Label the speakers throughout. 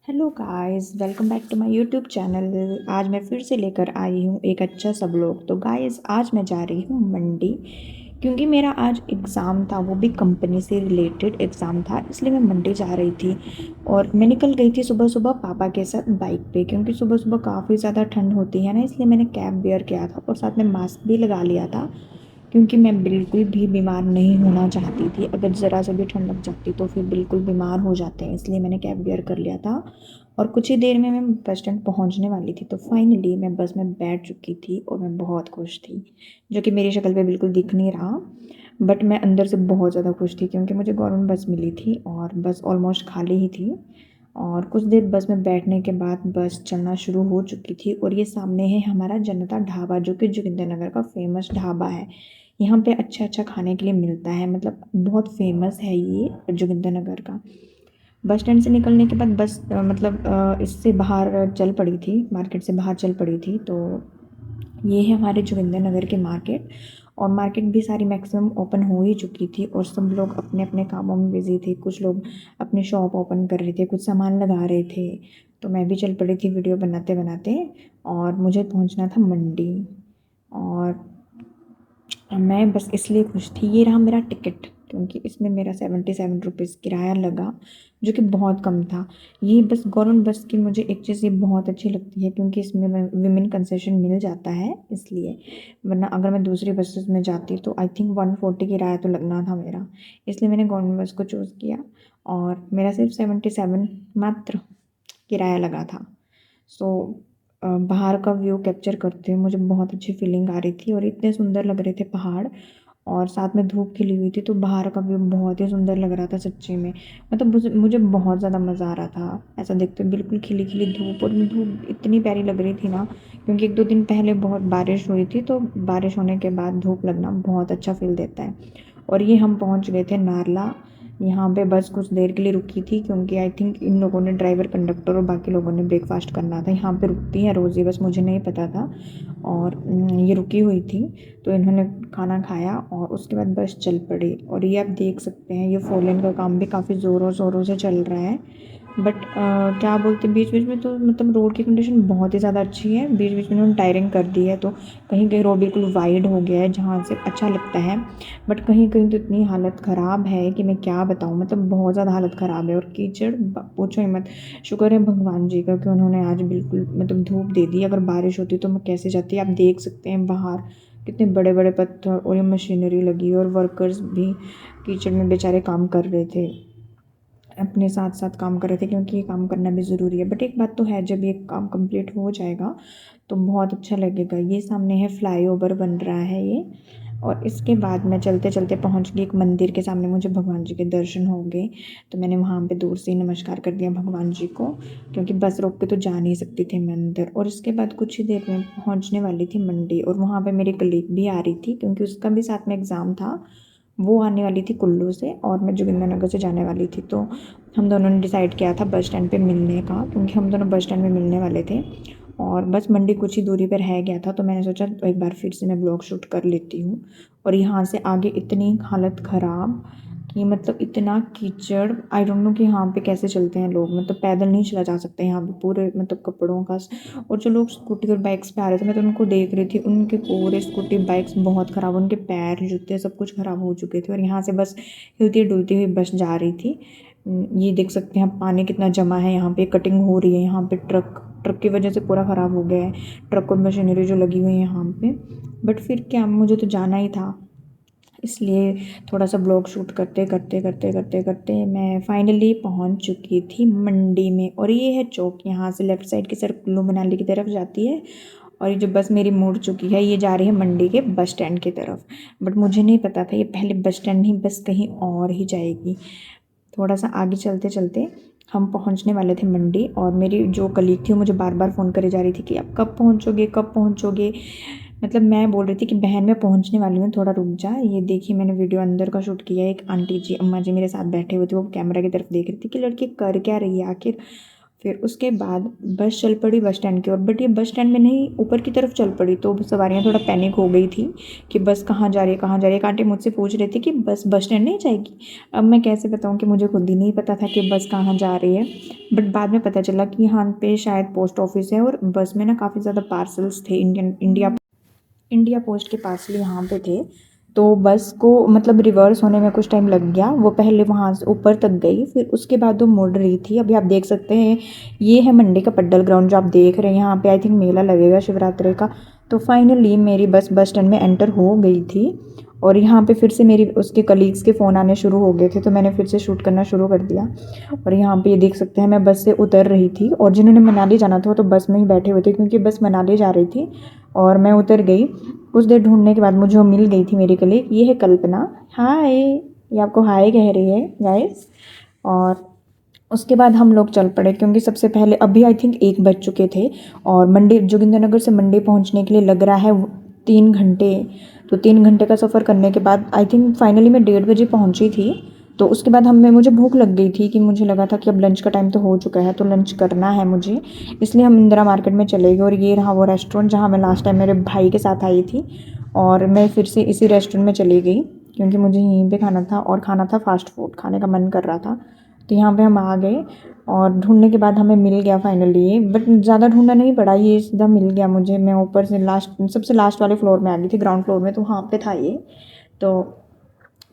Speaker 1: Hello guys, welcome back to my YouTube channel. आज मैं फिर से लेकर आई हूँ एक अच्छा सा ब्लॉग। तो गाइस, आज मैं जा रही हूँ मंडी, क्योंकि मेरा आज एग्ज़ाम था, वो भी कंपनी से रिलेटेड एग्ज़ाम था, इसलिए मैं मंडी जा रही थी। और मैं निकल गई थी सुबह सुबह पापा के साथ बाइक पे, क्योंकि सुबह सुबह काफ़ी ज़्यादा ठंड होती है ना, इसलिए मैंने कैप वेयर किया था और साथ में मास्क भी लगा लिया था, क्योंकि मैं बिल्कुल भी बीमार नहीं होना चाहती थी। अगर ज़रा सा भी ठंड लग जाती तो फिर बिल्कुल बीमार हो जाते हैं, इसलिए मैंने कैब वेयर कर लिया था। और कुछ ही देर में मैं बस स्टैंड पहुंचने वाली थी। तो फाइनली मैं बस में बैठ चुकी थी और मैं बहुत खुश थी, जो कि मेरी शक्ल पे बिल्कुल दिख नहीं रहा। बट मैं अंदर से बहुत ज़्यादा खुश थी, क्योंकि मुझे गवर्नमेंट बस मिली थी और बस ऑलमोस्ट खाली ही थी। और कुछ देर बस में बैठने के बाद बस चलना शुरू हो चुकी थी। और ये सामने है हमारा जनता ढाबा, जो कि जोगिंदरनगर का फेमस ढाबा है। यहाँ पे अच्छा अच्छा खाने के लिए मिलता है, मतलब बहुत फेमस है ये जोगिंदरनगर का। बस स्टैंड से निकलने के बाद बस इससे बाहर चल पड़ी थी, मार्केट से बाहर चल पड़ी थी। तो ये है हमारे जोगिंदरनगर के मार्केट। और मार्केट भी सारी मैक्सिमम ओपन हो ही चुकी थी और सब लोग अपने अपने कामों में बिजी थे। कुछ लोग अपने शॉप ओपन कर रहे थे, कुछ सामान लगा रहे थे। तो मैं भी चल पड़ी थी वीडियो बनाते बनाते। और मुझे पहुंचना था मंडी। और मैं बस इसलिए खुश थी, ये रहा मेरा टिकट, क्योंकि इसमें मेरा 77 रुपीज़ किराया लगा, जो कि बहुत कम था। ये बस गवर्नमेंट बस की मुझे एक चीज़ ये बहुत अच्छी लगती है, क्योंकि इसमें विमेन कंसेशन मिल जाता है, इसलिए। वरना अगर मैं दूसरी बसेस में जाती तो आई थिंक 140 किराया तो लगना था मेरा, इसलिए मैंने गवर्नमेंट बस को चूज़ किया। और मेरा सिर्फ 77 मात्र किराया लगा था। सो बाहर का व्यू कैप्चर करते हुए मुझे बहुत अच्छी फीलिंग आ रही थी और इतने सुंदर लग रहे थे पहाड़। और साथ में धूप खिली हुई थी, तो बाहर का व्यू बहुत ही सुंदर लग रहा था सच्ची में। मतलब मुझे बहुत ज़्यादा मज़ा आ रहा था ऐसा देखते हुए, बिल्कुल खिली खिली धूप। और धूप इतनी प्यारी लग रही थी ना, क्योंकि एक दो दिन पहले बहुत बारिश हुई थी, तो बारिश होने के बाद धूप लगना बहुत अच्छा फील देता है। और ये हम पहुँच गए थे नारला। यहाँ पे बस कुछ देर के लिए रुकी थी, क्योंकि आई थिंक इन लोगों ने, ड्राइवर कंडक्टर और बाकी लोगों ने ब्रेकफास्ट करना था। यहाँ पे रुकती है रोज़ ये बस, मुझे नहीं पता था। और ये रुकी हुई थी, तो इन्होंने खाना खाया और उसके बाद बस चल पड़ी। और ये आप देख सकते हैं, ये 4 लेन का काम भी काफ़ी ज़ोरों शोरों से चल रहा है। बट क्या बोलते हैं, बीच बीच में तो मतलब रोड की कंडीशन बहुत ही ज़्यादा अच्छी है। बीच बीच में उन्होंने टायरिंग कर दी है, तो कहीं कहीं रोड बिल्कुल वाइड हो गया है, जहाँ से अच्छा लगता है। बट कहीं कहीं तो इतनी हालत ख़राब है कि मैं क्या बताऊँ, मतलब बहुत ज़्यादा हालत ख़राब है। और कीचड़ पूछो ही मत। शुक्र है भगवान जी का कि उन्होंने आज बिल्कुल मतलब धूप दे दी, अगर बारिश होती तो मैं कैसे जाती। आप देख सकते हैं बाहर कितने बड़े बड़े पत्थर, और ये मशीनरी लगी, और वर्कर्स भी कीचड़ में बेचारे काम कर रहे थे, अपने साथ साथ काम कर रहे थे, क्योंकि ये काम करना भी ज़रूरी है। बट एक बात तो है, जब ये काम कंप्लीट हो जाएगा तो बहुत अच्छा लगेगा। ये सामने है फ्लाईओवर बन रहा है ये। और इसके बाद मैं चलते चलते पहुंच गई एक मंदिर के सामने, मुझे भगवान जी के दर्शन हो गए। तो मैंने वहाँ पे दूर से ही नमस्कार कर दिया भगवान जी को, क्योंकि बस रोक के तो जा नहीं सकती थी मैं अंदर। और इसके बाद कुछ ही देर में पहुँचने वाली थी मंडी, और वहाँ पर मेरी कलीग भी आ रही थी, क्योंकि उसका भी साथ में एग्ज़ाम था। वो आने वाली थी कुल्लू से और मैं जोगिंदरनगर से जाने वाली थी। तो हम दोनों ने डिसाइड किया था बस स्टैंड पे मिलने का, क्योंकि हम दोनों बस स्टैंड में मिलने वाले थे। और बस मंडी कुछ ही दूरी पर रह गया था, तो मैंने सोचा एक बार फिर से मैं ब्लॉग शूट कर लेती हूँ। और यहाँ से आगे इतनी हालत ख़राब कि मतलब इतना कीचड़, आई डोंट नो कि यहाँ पे कैसे चलते हैं लोग, मतलब पैदल नहीं चला जा सकता यहाँ पे, पूरे मतलब कपड़ों का। और जो लोग स्कूटी और बाइक्स पे आ रहे थे, मैं तो उनको देख रही थी, उनके पूरे स्कूटी बाइक्स बहुत ख़राब, उनके पैर जूते सब कुछ ख़राब हो चुके थे। और यहाँ से बस हिलती डुलती हुई बस जा रही थी। ये देख सकते हैं पानी कितना जमा है, यहाँ पे कटिंग हो रही है, यहाँ पे ट्रक ट्रक की वजह से पूरा ख़राब हो गया है, ट्रक और मशीनरी जो लगी हुई है यहाँ पे। बट फिर क्या, मुझे तो जाना ही था, इसलिए थोड़ा सा ब्लॉग शूट करते करते करते करते करते मैं फाइनली पहुंच चुकी थी मंडी में। और ये है चौक, यहाँ से लेफ़्ट साइड की सड़क कुल्लू मनाली की तरफ जाती है। और ये जो बस मेरी मुड़ चुकी है, ये जा रही है मंडी के बस स्टैंड की तरफ। बट मुझे नहीं पता था ये पहले बस स्टैंड नहीं, बस कहीं और ही जाएगी। थोड़ा सा आगे चलते चलते हम पहुंचने वाले थे मंडी, और मेरी जो कलीग थी वो मुझे बार बार फ़ोन करे जा रही थी कि अब कब पहुंचोगे, कब पहुंचोगे। मतलब मैं बोल रही थी कि बहन मैं पहुंचने वाली हूँ, थोड़ा रुक जा। ये देखिए मैंने वीडियो अंदर का शूट किया है, एक आंटी जी अम्मा जी मेरे साथ बैठे हुए थे, वो कैमरा की तरफ देख रही थी कि लड़की कर क्या रही है आखिर। फिर उसके बाद बस चल पड़ी बस स्टैंड की ओर, बट ये बस स्टैंड में नहीं, ऊपर की तरफ चल पड़ी। तो सवारियाँ थोड़ा पैनिक हो गई थी कि बस कहाँ जा रही है, कहाँ जा रही है। एक आंटी मुझसे पूछ रही थी कि बस बस स्टैंड नहीं जाएगी। अब मैं कैसे बताऊँ कि मुझे खुद ही नहीं पता था कि बस कहाँ जा रही है। बट बाद में पता चला कि यहाँ पे शायद पोस्ट ऑफिस है और बस में ना काफ़ी ज़्यादा पार्सल्स थे, इंडिया पोस्ट के पार्सल यहाँ पे थे। तो बस को मतलब रिवर्स होने में कुछ टाइम लग गया। वो पहले वहाँ से ऊपर तक गई, फिर उसके बाद वो मुड़ रही थी। अभी आप देख सकते हैं ये है मंडी का पड्डल ग्राउंड जो आप देख रहे हैं। यहाँ पे आई थिंक मेला लगेगा शिवरात्रि का। तो फाइनली मेरी बस स्टैंड में एंटर हो गई थी और यहाँ पे फिर से मेरी उसके कलीग्स के फ़ोन आने शुरू हो गए थे, तो मैंने फिर से शूट करना शुरू कर दिया। और यहाँ पे ये देख सकते हैं मैं बस से उतर रही थी और जिन्होंने मनाली जाना था वो तो बस में ही बैठे हुए थे क्योंकि बस मनाली जा रही थी। और मैं उतर गई। कुछ देर ढूंढने के बाद मुझे वो मिल गई थी मेरी कलीग, ये है कल्पना। हाय, ये आपको हाय कह रही है गाइस। और उसके बाद हम लोग चल पड़े क्योंकि सबसे पहले अभी आई थिंक 1 बज चुके थे और मंडी जोगिंद्रनगर से मंडी पहुंचने के लिए लग रहा है 3 घंटे। तो 3 घंटे का सफ़र करने के बाद आई थिंक फाइनली मैं 1:30 बजे पहुंची थी। तो उसके बाद हमें मुझे भूख लग गई थी कि मुझे लगा था कि अब लंच का टाइम तो हो चुका है, तो लंच करना है मुझे। इसलिए हम इंदिरा मार्केट में चले गए और ये रहा वो रेस्टोरेंट जहाँ मैं लास्ट टाइम मेरे भाई के साथ आई थी। और मैं फिर से इसी रेस्टोरेंट में चली गई क्योंकि मुझे यहीं पे खाना था और खाना था फास्ट फूड, खाने का मन कर रहा था। तो यहाँ पे हम आ गए और ढूंढने के बाद हमें मिल गया फाइनली ये। बट ज़्यादा ढूंढना नहीं पड़ा, ये सीधा मिल गया मुझे। मैं ऊपर से लास्ट सबसे लास्ट वाले फ्लोर में आ गई थी, ग्राउंड फ्लोर में, तो वहाँ पे था ये। तो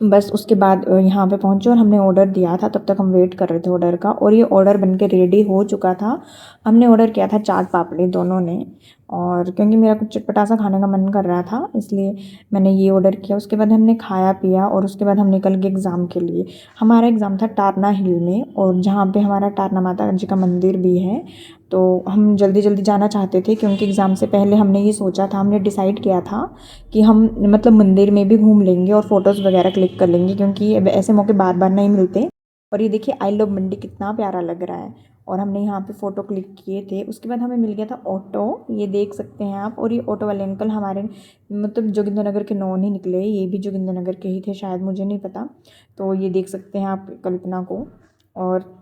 Speaker 1: बस उसके बाद यहाँ पे पहुँचे और हमने ऑर्डर दिया था। तब तक हम वेट कर रहे थे ऑर्डर का और ये ऑर्डर बन के रेडी हो चुका था। हमने ऑर्डर किया था चाट पापड़ी दोनों ने। और क्योंकि मेरा कुछ चटपटा सा खाने का मन कर रहा था इसलिए मैंने ये ऑर्डर किया। उसके बाद हमने खाया पिया और उसके बाद हम निकल गए एग्ज़ाम के लिए। हमारा एग्ज़ाम था टारना हिल में और जहाँ पे हमारा टारना माता जी का मंदिर भी है। तो हम जल्दी जल्दी जाना चाहते थे क्योंकि एग्ज़ाम से पहले हमने ये सोचा था, हमने डिसाइड किया था कि हम मतलब मंदिर में भी घूम लेंगे और फ़ोटोज़ वगैरह क्लिक कर लेंगे क्योंकि ऐसे मौके बार बार नहीं मिलते। और ये देखिए आई लव मंडी कितना प्यारा लग रहा है। और हमने यहाँ पे फ़ोटो क्लिक किए थे। उसके बाद हमें मिल गया था ऑटो, ये देख सकते हैं आप। और ये ऑटो वाले अंकल हमारे मतलब जोगिंद्रनगर के नॉन ही निकले, ये भी जोगिंद्रनगर के ही थे शायद, मुझे नहीं पता। तो ये देख सकते हैं आप कल्पना को। और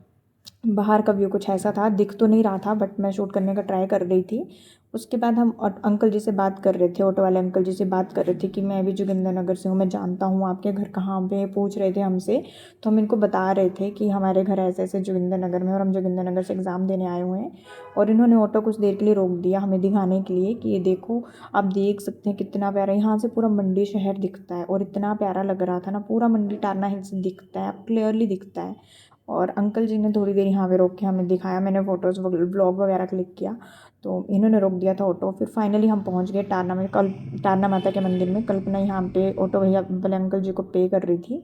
Speaker 1: बाहर का व्यू कुछ ऐसा था, दिख तो नहीं रहा था बट मैं शूट करने का ट्राई कर रही थी। उसके बाद हम अंकल जी से बात कर रहे थे, ऑटो वाले अंकल जी से बात कर रहे थे कि मैं भी जोगिंद्रनगर से हूँ, मैं जानता हूँ आपके घर कहाँ पे, पूछ रहे थे हमसे। तो हम इनको बता रहे थे कि हमारे घर ऐसे ऐसे जोगिंद्रनगर में और हम जोगिंद्रनगर से एग्ज़ाम देने आए हुए हैं। और इन्होंने ऑटो कुछ देर के लिए रोक दिया हमें दिखाने के लिए कि ये देखो, आप देख सकते हैं कितना प्यारा यहाँ से पूरा मंडी शहर दिखता है। और इतना प्यारा लग रहा था ना, पूरा मंडी टारना हिल से दिखता है, क्लियरली दिखता है। और अंकल जी ने थोड़ी देर यहाँ पे रोक के हमें दिखाया, मैंने फ़ोटोज़ ब्लॉग वगैरह क्लिक किया। तो इन्होंने रोक दिया था ऑटो। फिर फाइनली हम पहुँच गए टारना में, कल टारना माता के मंदिर में। कल्पना यहाँ पे ऑटो भैया वाले अंकल जी को पे कर रही थी।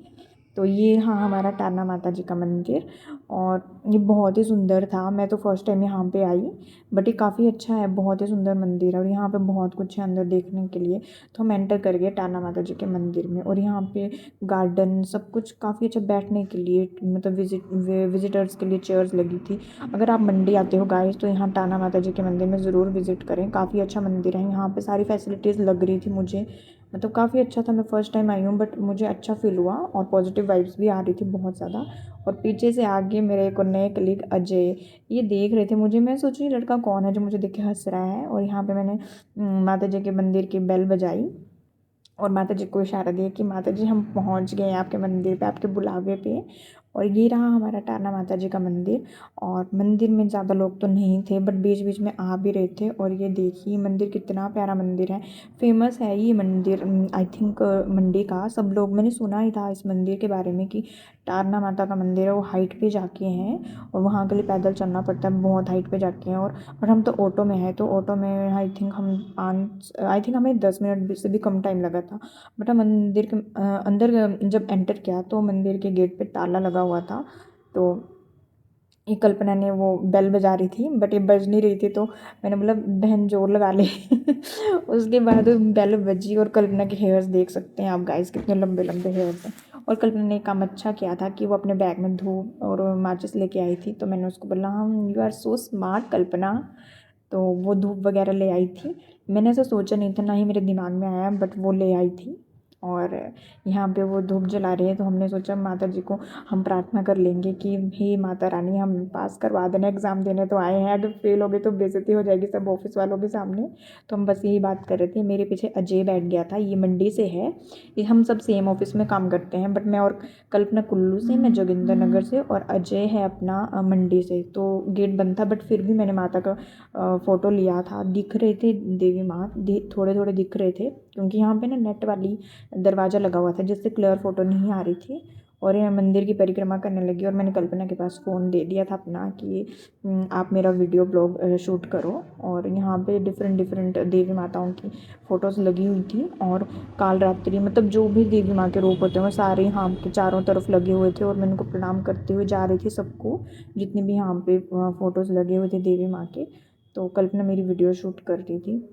Speaker 1: तो ये हाँ हमारा टारना माता जी का मंदिर। और ये बहुत ही सुंदर था, मैं तो फर्स्ट टाइम यहाँ पे आई। बट ये काफ़ी अच्छा है, बहुत ही सुंदर मंदिर है और यहाँ पे बहुत कुछ है अंदर देखने के लिए। तो हम एंटर कर गए टारना माता जी के मंदिर में। और यहाँ पे गार्डन सब कुछ काफ़ी अच्छा बैठने के लिए, मतलब विजिटर्स के लिए चेयर्स लगी थी। अगर आप मंडी आते हो गाइस तो यहाँ टारना माता जी के मंदिर में ज़रूर विज़िट करें, काफ़ी अच्छा मंदिर है। यहाँ पे सारी फैसिलिटीज़ लग रही थी मुझे, मतलब काफ़ी अच्छा था। मैं फ़र्स्ट टाइम आई हूँ बट मुझे अच्छा फ़ील हुआ और पॉजिटिव वाइब्स भी आ रही थी बहुत ज़्यादा। और पीछे से आगे मेरे एक और नए कलीग अजय, ये देख रहे थे मुझे। मैं सोच रही लड़का कौन है जो मुझे देख के हंस रहा है। और यहाँ पे मैंने माता जी के मंदिर की बेल बजाई और माता जी को इशारा दिया कि माता जी हम पहुँच गए हैं आपके मंदिर पे, आपके बुलावे पे। और ये रहा हमारा टारना माता जी का मंदिर। और मंदिर में ज़्यादा लोग तो नहीं थे बट बीच बीच में आ भी रहे थे। और ये देखिए मंदिर कितना प्यारा मंदिर है, फेमस है ये मंदिर आई थिंक मंडी का। सब लोग, मैंने सुना ही था इस मंदिर के बारे में कि टारना माता का मंदिर है, वो हाइट पे जाके हैं और वहाँ के लिए पैदल चलना पड़ता है, बहुत हाइट पे जाके हैं। और हम तो ऑटो में हैं, तो ऑटो में आई थिंक हमें 10 मिनट से भी कम टाइम लगा था। बट हम मंदिर के अंदर जब एंटर किया तो मंदिर के गेट पे ताला लगा हुआ था। तो ये कल्पना ने वो बेल बजा रही थी बट ये बज नहीं रही थी, तो मैंने बोला बहन जोर लगा ले उसके बाद बेल बजी और कल्पना के हेयर्स देख सकते हैं आप गाइस, कितने लंबे लंबे हेयर्स हैं। और कल्पना ने एक काम अच्छा किया था कि वो अपने बैग में धूप और माचिस लेके आई थी। तो मैंने उसको बोला हम, यू आर सो स्मार्ट कल्पना। तो वो धूप वगैरह ले आई थी। मैंने ऐसा सोचा नहीं था, ना ही मेरे दिमाग में आया, बट वो ले आई थी। और यहाँ पे वो धूप जला रहे हैं। तो हमने सोचा माता जी को हम प्रार्थना कर लेंगे कि हे माता रानी हम पास करवा देना, एग्ज़ाम देने तो आए हैं, अगर फेल हो गए तो बेइज्जती हो जाएगी सब ऑफिस वालों के सामने। तो हम बस यही बात कर रहे थे। मेरे पीछे अजय बैठ गया था, ये मंडी से है, ये हम सब सेम ऑफिस में काम करते हैं, बट मैं और कल्पना कुल्लू से, मैं जोगिंदर नगर से, और अजय है अपना मंडी से। तो गेट बंद था, बट फिर भी मैंने माता का फ़ोटो लिया था। दिख रहे थे देवी माँ, थोड़े थोड़े दिख रहे थे, क्योंकि यहाँ पे ना नेट वाली दरवाज़ा लगा हुआ था जिससे क्लियर फ़ोटो नहीं आ रही थी। और यह मंदिर की परिक्रमा करने लगी और मैंने कल्पना के पास फ़ोन दे दिया था अपना कि आप मेरा वीडियो ब्लॉग शूट करो। और यहाँ पे डिफरेंट डिफरेंट देवी माताओं की फ़ोटोज़ लगी हुई थी, और काल रात्रि मतलब जो भी देवी माँ के रूप होते हैं वो सारे यहाँ के चारों तरफ लगे हुए थे, और मैं उनको प्रणाम करते हुए जा रही थी सबको, जितने भी यहाँ पे फ़ोटोज़ लगे हुए थे देवी माँ के। तो कल्पना मेरी वीडियो शूट कर रही थी।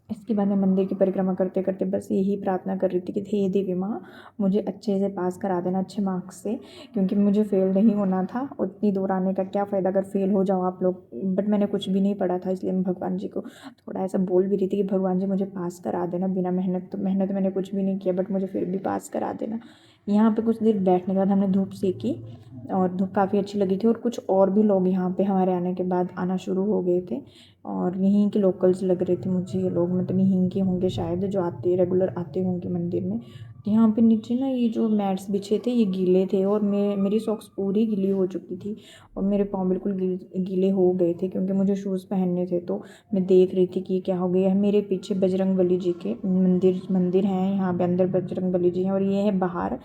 Speaker 1: इसके बाद मैं मंदिर की परिक्रमा करते करते बस यही प्रार्थना कर रही थी कि हे देवी माँ मुझे अच्छे से पास करा देना, अच्छे मार्क्स से, क्योंकि मुझे फ़ेल नहीं होना था। उतनी दूर आने का क्या फ़ायदा अगर फ़ेल हो जाओ आप लोग। बट मैंने कुछ भी नहीं पढ़ा था, इसलिए मैं भगवान जी को थोड़ा ऐसा बोल भी रही थी कि भगवान जी मुझे पास करा देना, बिना मेहनत, तो मेहनत मैंने कुछ भी नहीं किया, बट मुझे फिर भी पास करा देना। यहाँ पे कुछ देर बैठने के बाद हमने धूप सेकी, और धूप काफ़ी अच्छी लगी थी, और कुछ और भी लोग यहाँ पे हमारे आने के बाद आना शुरू हो गए थे, और यहीं के लोकल्स लग रहे थे मुझे ये लोग, मतलब यहीं के होंगे शायद, जो आते रेगुलर आते होंगे मंदिर में। तो यहाँ पे नीचे ना ये जो मैट्स बिछे थे ये गीले थे, और मेरी सॉक्स पूरी गीली हो चुकी थी, और मेरे पाँव बिल्कुल गीले हो गए थे, क्योंकि मुझे शूज़ पहनने थे। तो मैं देख रही थी कि क्या हो गया है। मेरे पीछे बजरंग बली जी के मंदिर हैं, यहाँ पे अंदर बजरंग बली जी हैं, और ये है बाहर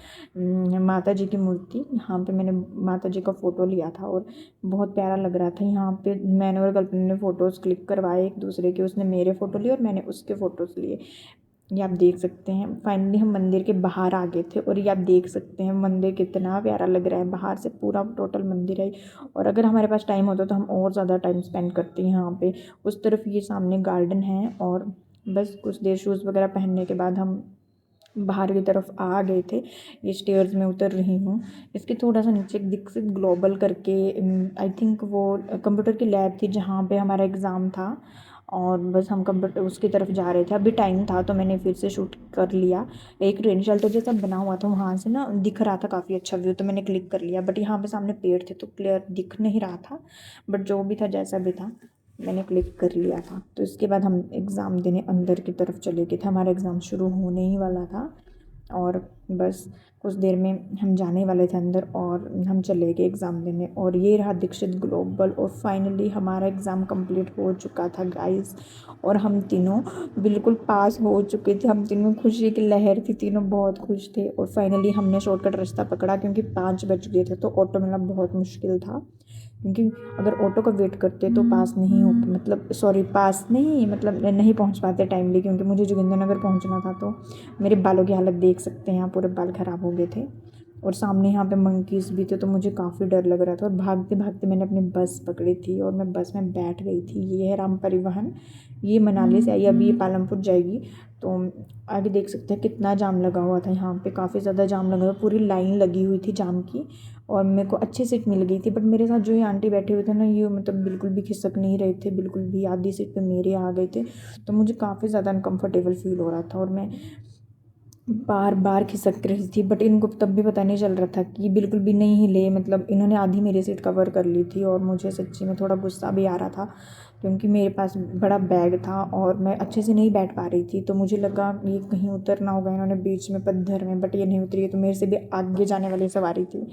Speaker 1: माता जी की मूर्ति। यहाँ पे मैंने माता जी का फ़ोटो लिया था और बहुत प्यारा लग रहा था। यहाँ पे मैंने और कल्पना ने फ़ोटोज़ क्लिक करवाए एक दूसरे के, उसने मेरे फ़ोटो लिए और मैंने उसके फ़ोटोज़ लिए। ये आप देख सकते हैं। फाइनली हम मंदिर के बाहर आ गए थे, और ये आप देख सकते हैं मंदिर कितना प्यारा लग रहा है, बाहर से पूरा टोटल मंदिर है। और अगर हमारे पास टाइम होता तो हम और ज़्यादा टाइम स्पेंड करते हैं यहाँ पे। उस तरफ ये सामने गार्डन है, और बस कुछ देर शूज़ वगैरह पहनने के बाद हम बाहर की तरफ आ गए थे। ये स्टेयर्स में उतर रही हूँ। इसके थोड़ा सा नीचे एक दीक्षित ग्लोबल करके आई थिंक वो कंप्यूटर की लैब थी जहाँ पे हमारा एग्ज़ाम था, और बस हम कंप्यूटर उसकी तरफ जा रहे थे। अभी टाइम था तो मैंने फिर से शूट कर लिया। एक रेन शेल्टर जैसा बना हुआ था, वहाँ से ना दिख रहा था काफ़ी अच्छा व्यू, तो मैंने क्लिक कर लिया। बट यहाँ पे सामने पेड़ थे तो क्लियर दिख नहीं रहा था, बट जो भी था जैसा भी था मैंने क्लिक कर लिया था। तो इसके बाद हम एग्ज़ाम देने अंदर की तरफ चले गए थे। हमारा एग्ज़ाम शुरू होने ही वाला था, और बस कुछ देर में हम जाने वाले थे अंदर, और हम चले गए एग्ज़ाम देने। और ये रहा दीक्षित ग्लोबल, और फाइनली हमारा एग्ज़ाम कंप्लीट हो चुका था गाइस, और हम तीनों बिल्कुल पास हो चुके थे। हम तीनों खुशी की लहर थी, तीनों बहुत खुश थे। और फाइनली हमने शॉर्टकट रास्ता पकड़ा, क्योंकि 5 बज गए थे तो ऑटो मिलना बहुत मुश्किल था, क्योंकि अगर ऑटो का वेट करते तो पास नहीं हो, मतलब सॉरी पास नहीं, मतलब नहीं पहुंच पाते टाइमली, क्योंकि मुझे जोगिंदरनगर पहुंचना था। तो मेरे बालों की हालत देख सकते हैं, यहाँ पूरे बाल ख़राब हो गए थे, और सामने यहाँ पे मंकीज़ भी थे, तो मुझे काफ़ी डर लग रहा था। और भागते भागते मैंने अपनी बस पकड़ी थी, और मैं बस में बैठ गई थी। ये है राम परिवहन, ये मनाली से आई, अभी ये पालमपुर जाएगी। तो आगे देख सकते हैं कितना जाम लगा हुआ था, यहाँ पे काफ़ी ज़्यादा जाम लगा हुआ, पूरी लाइन लगी हुई थी जाम की। और मेरे को अच्छी सीट मिल गई थी, बट मेरे साथ जो ये आंटी बैठे हुए थे ना, ये मतलब बिल्कुल भी खिसक नहीं रहे थे, बिल्कुल भी। आधी सीट पे मेरे आ गए थे, तो मुझे काफ़ी ज़्यादा अनकम्फर्टेबल फील हो रहा था, और मैं बार बार खिसक रही थी। बट इनको तब भी पता नहीं चल रहा था कि बिल्कुल भी नहीं हिले, मतलब इन्होंने आधी मेरी सीट कवर कर ली थी। और मुझे सच्ची में थोड़ा गुस्सा भी आ रहा था, क्योंकि मेरे पास बड़ा बैग था और मैं अच्छे से नहीं बैठ पा रही थी। तो मुझे लगा ये कहीं उतरना होगा इन्होंने बीच में पत्थर में, बट ये नहीं उतरी, तो मेरे से भी आगे जाने वाली सवारी थी।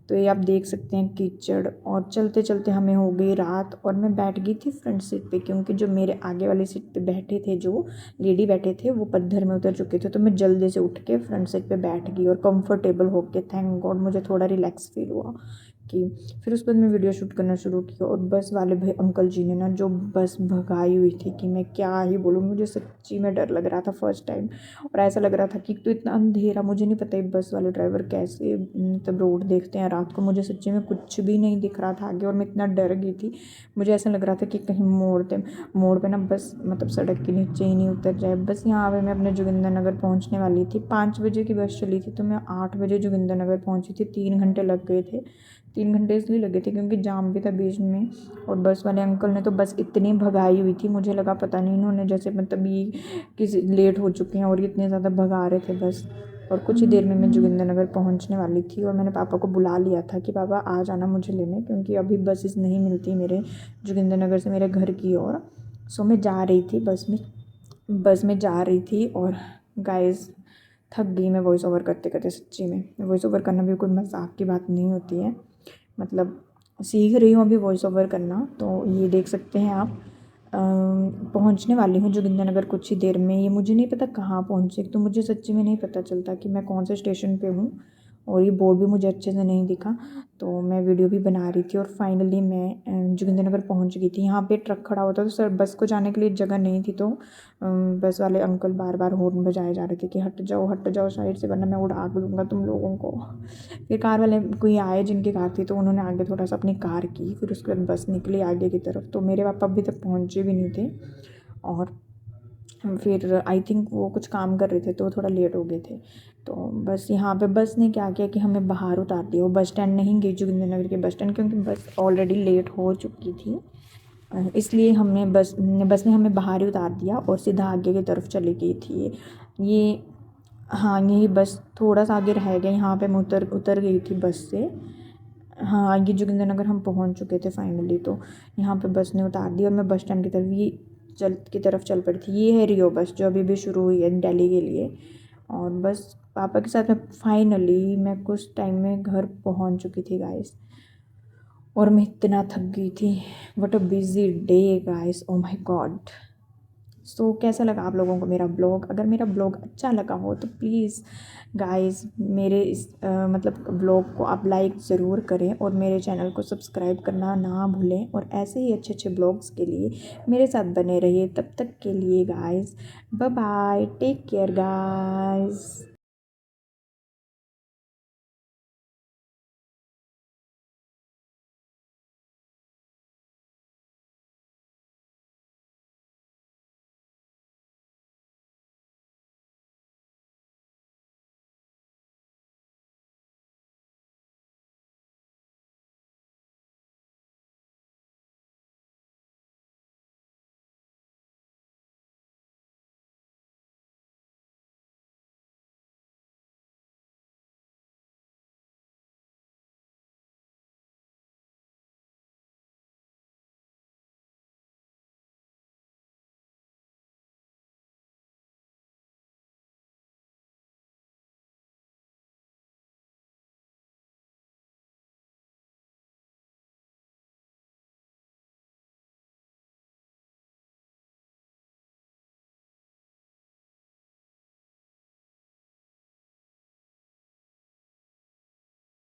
Speaker 1: तो ये आप देख सकते हैं कीचड़, और चलते चलते हमें हो गई रात। और मैं बैठ गई थी फ्रंट सीट पे, क्योंकि जो मेरे आगे वाली सीट पे बैठे थे, जो लेडी बैठे थे, वो पत्थर में उतर चुके थे। तो मैं जल्दी से उठ के फ्रंट सीट पे बैठ गई, और कंफर्टेबल होके थैंक गॉड मुझे थोड़ा रिलैक्स फील हुआ कि। फिर उसके बाद मैं वीडियो शूट करना शुरू किया, और बस वाले भाई अंकल जी ने ना जो बस भगाई हुई थी कि मैं क्या ही बोलूँ, मुझे सच्ची में डर लग रहा था फर्स्ट टाइम। और ऐसा लग रहा था कि तो इतना अंधेरा, मुझे नहीं पता ये बस वाले ड्राइवर कैसे मतलब रोड देखते हैं रात को। मुझे सच्ची में कुछ भी नहीं दिख रहा था आगे, और मैं इतना डर गई थी। मुझे ऐसा लग रहा था कि कहीं मोड़ पे ना बस मतलब सड़क के नीचे ही नहीं उतर जाए। बस यहाँ पे मैं अपने जोगिंदरनगर पहुँचने वाली थी। 5 बजे की बस चली थी, तो मैं 8 बजे जोगिंदरनगर पहुँची थी। 3 घंटे लग गए थे। 3 घंटे इसलिए लगे थे क्योंकि जाम भी था बीच में। और बस वाले अंकल ने तो बस इतनी भगाई हुई थी, मुझे लगा पता नहीं इन्होंने जैसे मतलब ये किसी लेट हो चुके हैं और ये इतने ज़्यादा भगा रहे थे बस। और कुछ ही देर में मैं जोगिंद्रनगर पहुंचने वाली थी और मैंने पापा को बुला लिया था कि पापा आ जाना मुझे लेने, क्योंकि अभी बसेस नहीं मिलती मेरे जोगिंद्रनगर से मेरे घर की ओर। सो मैं जा रही थी बस में जा रही थी। और गाइस थक गई मैं वॉइस ओवर करते करते, सच्ची में वॉइस ओवर करना भी कोई मजाक की बात नहीं होती है। मतलब सीख रही हूँ अभी वॉइस ओवर करना। तो ये देख सकते हैं आप, पहुँचने वाली हूँ जोगिंद्रनगर कुछ ही देर में। ये मुझे नहीं पता कहाँ पहुँचे, तो मुझे सच्ची में नहीं पता चलता कि मैं कौन से स्टेशन पे हूँ। और ये बोर्ड भी मुझे अच्छे से नहीं दिखा, तो मैं वीडियो भी बना रही थी। और फाइनली मैं जोगिंद्रनगर पहुँच गई थी। यहाँ पे ट्रक खड़ा होता तो सर बस को जाने के लिए जगह नहीं थी, तो बस वाले अंकल बार बार हॉर्न बजाए जा रहे थे कि हट जाओ साइड से, वरना मैं उड़ा दूँगा तुम लोगों को। फिर कार वाले कोई आए जिनकी कार थी, तो उन्होंने आगे थोड़ा सा अपनी कार की, फिर उसके बाद बस निकली आगे की तरफ। तो मेरे पापा अभी तक पहुँचे भी नहीं थे। और फिर आई थिंक वो कुछ काम कर रहे थे तो थोड़ा लेट हो गए थे। तो बस यहाँ पे बस ने क्या किया कि हमें बाहर उतार दिया। वो बस स्टैंड नहीं गई जोगिंद्रनगर के बस स्टैंड, क्योंकि बस ऑलरेडी लेट हो चुकी थी। इसलिए हमने बस ने हमें बाहर ही उतार दिया और सीधा आगे की तरफ चली गई थी ये। हाँ, यही बस थोड़ा सा आगे रह गया, यहाँ पे मैं उतर गई थी बस से। हाँ, ये जोगिंद्रनगर हम पहुँच चुके थे फाइनली। तो यहाँ पे बस ने उतार दी और मैं बस स्टैंड की तरफ चल पड़ी थी। ये है रियो बस जो अभी भी शुरू हुई है दिल्ली के लिए। और बस पापा के साथ में फाइनली मैं कुछ टाइम में घर पहुँच चुकी थी गाइस। और मैं इतना थक गई थी। What a busy day guys, oh my God. So कैसा लगा आप लोगों को मेरा ब्लॉग? अगर मेरा ब्लॉग अच्छा लगा हो तो प्लीज़ गाइस मेरे इस मतलब ब्लॉग को आप लाइक ज़रूर करें और मेरे चैनल को सब्सक्राइब करना ना भूलें। और ऐसे ही अच्छे अच्छे ब्लॉग्स के लिए मेरे साथ बने रहिए। तब तक के लिए guys bye bye, take care guys.